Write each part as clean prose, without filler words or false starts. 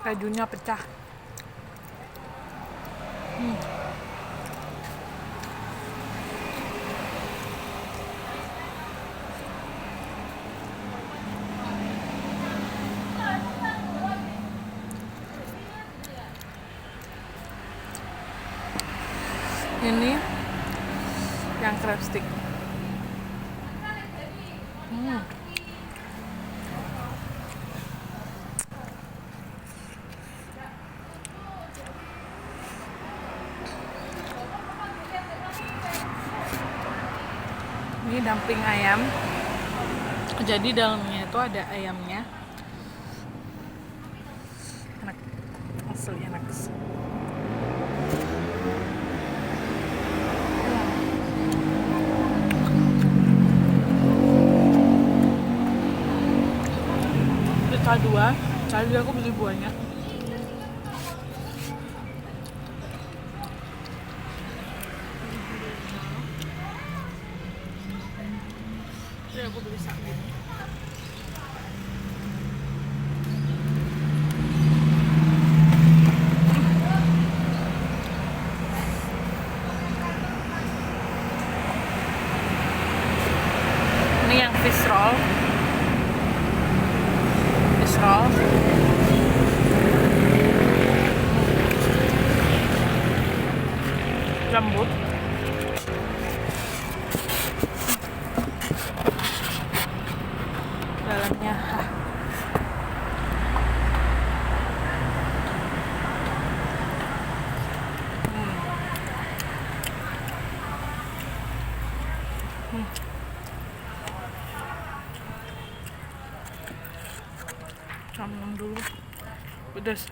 kejunya pecah. Ini yang crab stick. Ini dumpling ayam. Jadi dalamnya itu ada ayamnya. Enak, asli enak. Tadi aku beli buahnya. Jadi aku beli satu ini. Ini yang fish roll. Lembut. Dalamnya Campur dulu. Pedas.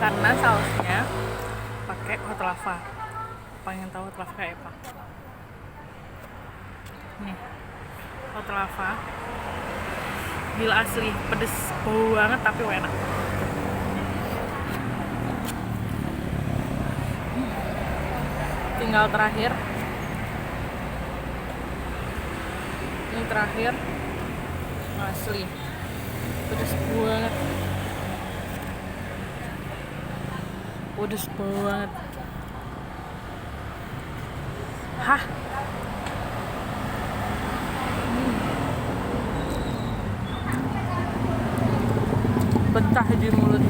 Karena sausnya pakai hot lava. Pengen tahu hot lava kayak apa? Nih, hot lava. Gila asli, pedes bau banget tapi enak. Tinggal terakhir. Ini terakhir. Asli, pedes banget. Pedes banget. Hah? Betah di mulut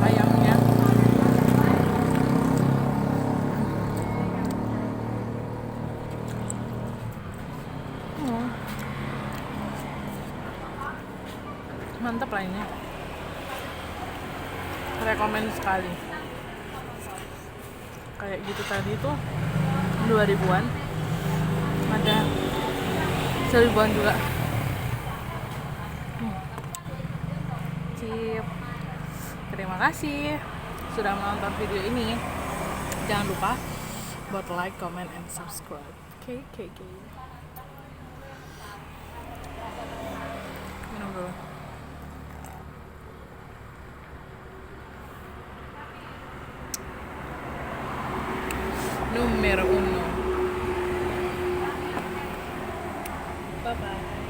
ayamnya. Mantap lah ini. Rekomen sekali. Kayak gitu tadi tuh 2000-an. Ada 1000-an juga. Sip. Terima kasih sudah menonton video ini. Jangan lupa buat like, comment, and subscribe. Oke. Minum dulu. Numero 1. Bye bye.